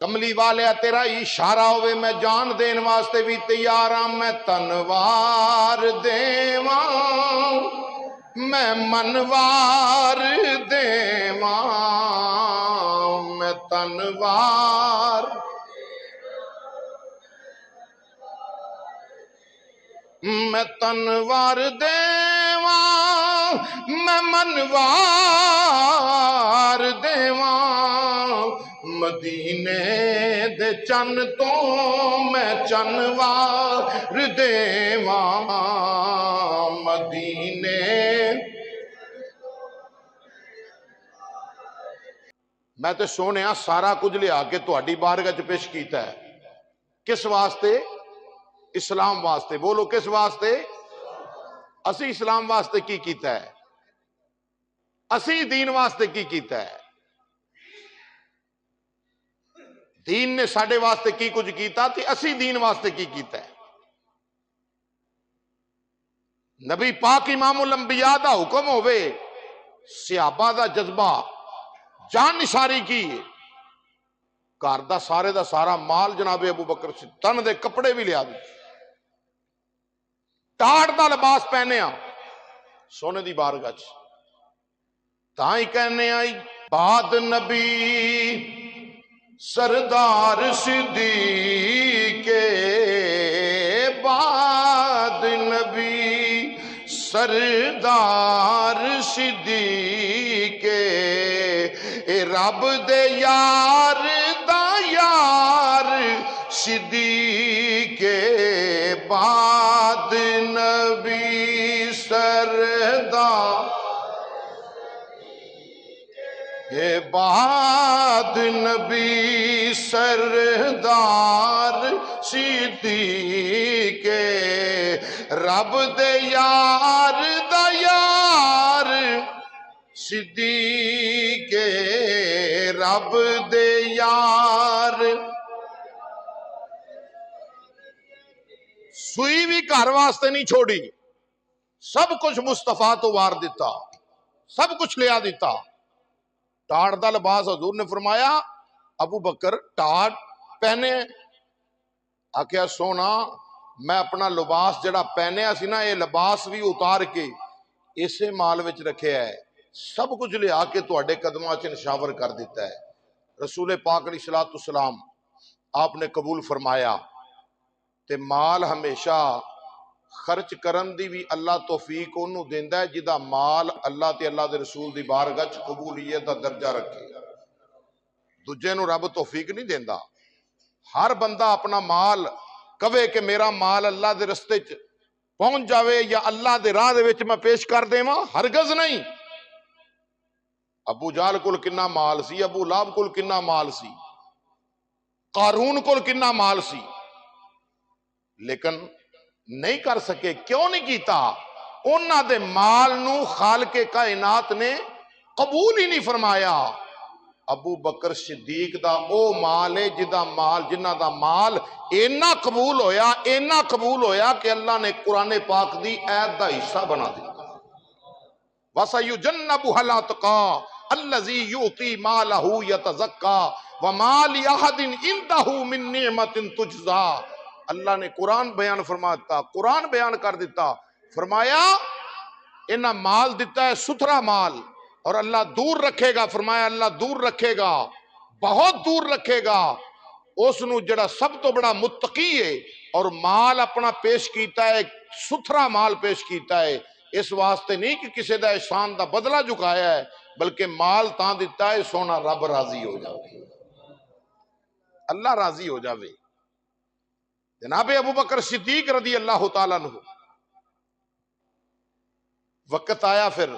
کملی والے تیرا اشارہ ہوئے میں جان دین واسطے بھی تیار ہاں میں تنوار دیواں میں منوار دیواں میں تنوار میں تنوار دیواں میں منوار دیواں مدینے دے چن تو میں چنوار دیواں مدینے میں تے سونے سارا کچھ لیا کے تہاڈی بارگاہ چ پیش کیتا ہے کس واسطے اسلام واسطے بولو کس واسطے اسی اسلام واسطے کی کیتا ہے اسی دین واسطے کی کیتا ہے دین نے ساڈے واسطے کی کچھ کیتا تے اسی دین واسطے کی کیتا ہے نبی پاک امام الانبیاء دا حکم ہوئے صحابہ دا جذبہ جان نثاری کی گھر دا سارا مال جناب ابو بکر تن دے کپڑے بھی لیا دے ٹاٹ دا لباس پہنے سونے دی بارگاہ چ تاں ہی کہنے آئی بعد نبی سردار صدیق بعد نبی سردار صدیق رب دے یار دا یار صدیق بعد نبی سردار بعد نبی سردار صدیق رب دے یار دا یار صدیق رب دے یار سوئی بھی گھر واسطے نہیں چھوڑی سب کچھ مصطفیٰ تو وار دیتا سب کچھ لیا دیتا ٹاٹ دا لباس حضور نے فرمایا ابو بکر ٹاٹ پہنے آکھیا سونا میں اپنا لباس جڑا پہنے سی نا یہ لباس بھی اتار کے اسے مال وچ رکھے ہے سب کچھ لیا کے تواڈے قدماں چ نشاور کر دیتا ہے رسول پاک علیہ الصلوۃ والسلام آپ نے قبول فرمایا تے مال ہمیشہ خرچ کرن دی بھی اللہ توفیق انہوں دیندا ہے جدا مال اللہ تے اللہ دے رسول دی بارگاہ چ قبولیت دا درجہ رکھے دوجے نو رب توفیق نہیں دیندا ہر بندہ اپنا مال کہے کہ میرا مال اللہ دے رستے چ پہنچ جاوے یا اللہ دے راہ دے وچ میں پیش کر دیواں ہرگز نہیں ابو جہل کول کنا مال سی ابو لہب کول کنا مال سی قارون کول کنا مال سی لیکن نہیں کر سکے کیوں نہیں کیتا انہاں دے مال نو خالق کائنات نے قبول ہی نہیں فرمایا ابو بکر صدیق دا او مال ہے جنہ دا مال اینا قبول ہویا کہ اللہ نے قرآن پاک دی آیت دا حصہ بنا دیا وَسَيُجَنَّبُهَا الْأَتْقَى الَّذِي يُؤْتِي مَالَهُ يَتَزَكَّى وَمَا لِأَحَدٍ عِندَهُ مِن نِعْمَةٍ تُجْزَى اللہ نے قرآن بیان فرماتا قرآن بیان کر دیتا فرمایا انہاں مال دیتا ہے ستھرا مال اور اللہ دور رکھے گا فرمایا اللہ دور رکھے گا بہت دور رکھے گا اس نو جڑا سب تو بڑا متقی ہے اور مال اپنا پیش کیتا ہے ستھرا مال پیش کیتا ہے اس واسطے نہیں کہ کسی دا احسان دا بدلہ چکایا ہے بلکہ مال تاں دیتا ہے سونا رب راضی ہو جاوے اللہ راضی ہو جاوے جناب ابو بکر صدیق رضی اللہ تعالیٰ عنہ وقت آیا پھر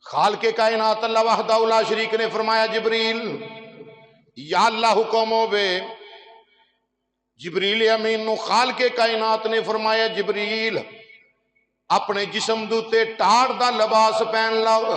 خالق کائنات اللہ وحدہ لا شریک نے فرمایا جبریل یا اللہ حکم ہوئے جبریل امین نو خالق کائنات نے فرمایا جبریل اپنے جسم دوتے ٹاڑ دا لباس پہن لاؤ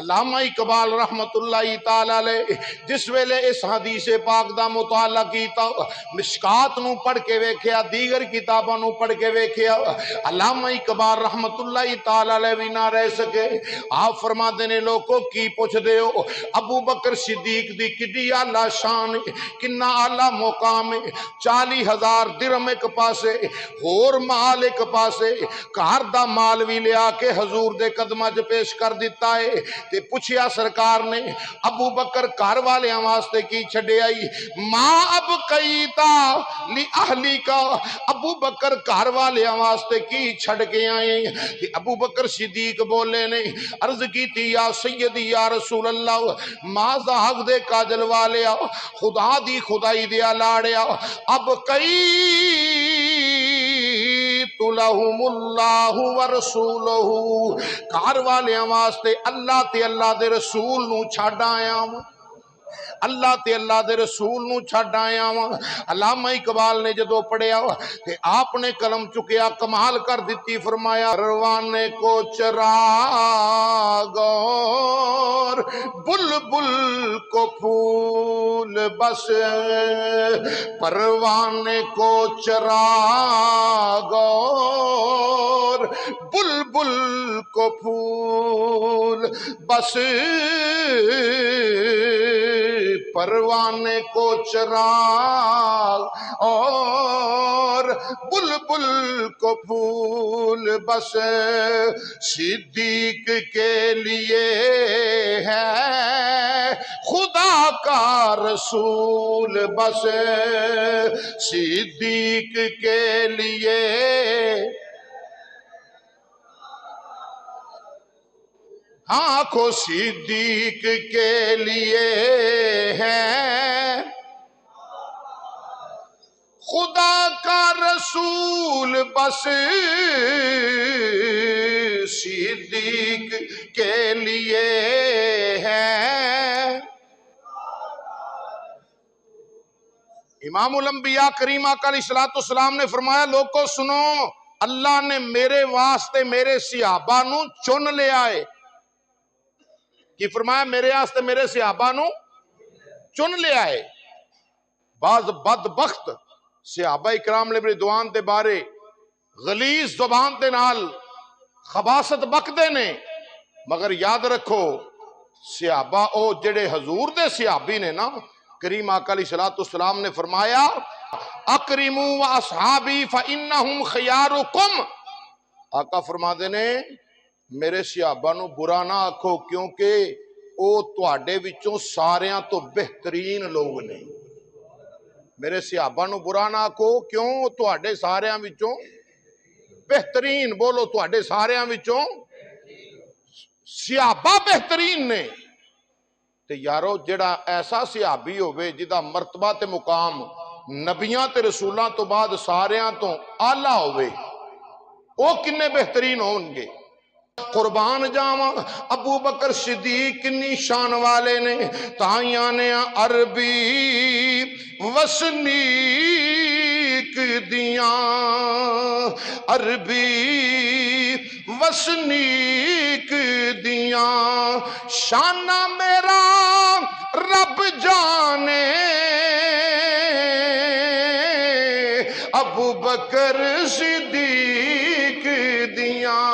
علامہ اقبال رحمت اللہ تعالی علیہ جس ویلے اس حدیث پاک دا مطالعہ کیتا، مشکات نو پڑھ کے ویکھیا، دیگر کتاباں نو پڑھ کے ویکھیا، علامہ اقبال رحمت اللہ تعالی علیہ بھی نہ رہ سکے۔ آپ فرماتے نے لوگوں کی پوچھ دے ہو ابو بکر صدیق دی کڈی اعلی شان، کنا اعلی مقام، 40,000 درہم ایک پاسے، ہور مال ایک پاسے، گھر دا مال بھی لیا کے حضور دے قدماں چ پیش کر دیتا ہے۔ تے پوچھیا سرکار نے ابو بکر گھر والے واسطے کی چھڈے آئی؟ ماں اب قیتا لی اہلی کا، ابو بکر گھر والے واسطے کی چھڑ کے آئے؟ تے ابو بکر صدیق بولے نے عرض کی تھی یا سیدی یا رسول اللہ، ماذا حق دے کاجل والیا، خدا دی خدائی دیا لاڑیا، اب لہم اللہ ورسولہ، گھر والے واسطے اللہ تے اللہ دے رسول نو چھڈ آیا ہوں، اللہ تے اللہ دے رسول نو چھڈ آیا ہوں۔ علامہ اقبال نے جدو پڑھیا تے آپ نے قلم چکیا، کمال کر دیتی، فرمایا پروانے کو چراغ اور بلبل کو پھول بس، پروانے کو چراغ اور بلبل کو پھول بس، پروانے کو چراغ اور بلبل کو پھول بس، صدیق کے لیے ہے خدا کا رسول بس، صدیق کے لیے آنکھوں صدیق کے لیے ہے خدا کا رسول بس، صدیق کے لیے ہے۔ امام الانبیاء کریم آقا علیہ الصلوۃ والسلام نے فرمایا لوگوں سنو، اللہ نے میرے واسطے میرے صحابہ نو چن لیا ہے۔ کی فرمایا میرے واسطے میرے صحابہ نو چن لیا ہے۔ بعض بدبخت صحابہ اکرام علیہ رضوان دے بارے غلیظ زبان دے نال خباثت بکدے نے، مگر یاد رکھو صحابہ او جڑے حضور دے صحابی نے نا، کریم آقا علیہ الصلوۃ والسلام نے فرمایا اکرموا واصحابی فانہم خیارکم، آقا فرما دے نے میرے صحابہ نو برا نہ آکھو کیونکہ او تواڈے وچوں ساریاں تو بہترین لوگ نے۔ میرے صحابہ نو برا نہ آکھو کیوں؟ تواڈے ساریاں وچوں بہترین، بولو تواڈے ساریاں وچوں صحابہ بہترین نے۔ تے یارو جڑا ایسا صحابی ہوئے جدا مرتبہ تے مقام نبیاں تے رسولاں تو بعد ساریاں تو اعلیٰ ہوئے، او کنے بہترین ہون گے؟ قربان جاواں ابو بکر صدیق کنی شان والے نے، تائیاں نے عربی وسنیک دیاں، عربی وسنیک دیاں، شانہ میرا رب جانے، ابو بکر صدیق دیاں،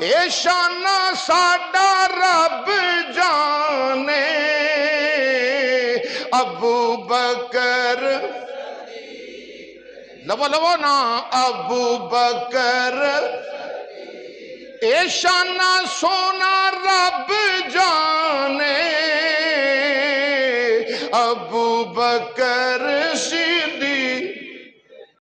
اے شانہ ساڈا رب جانے، ابو بکر لو لو نا، ابو بکر اے شانہ سونا رب جانے،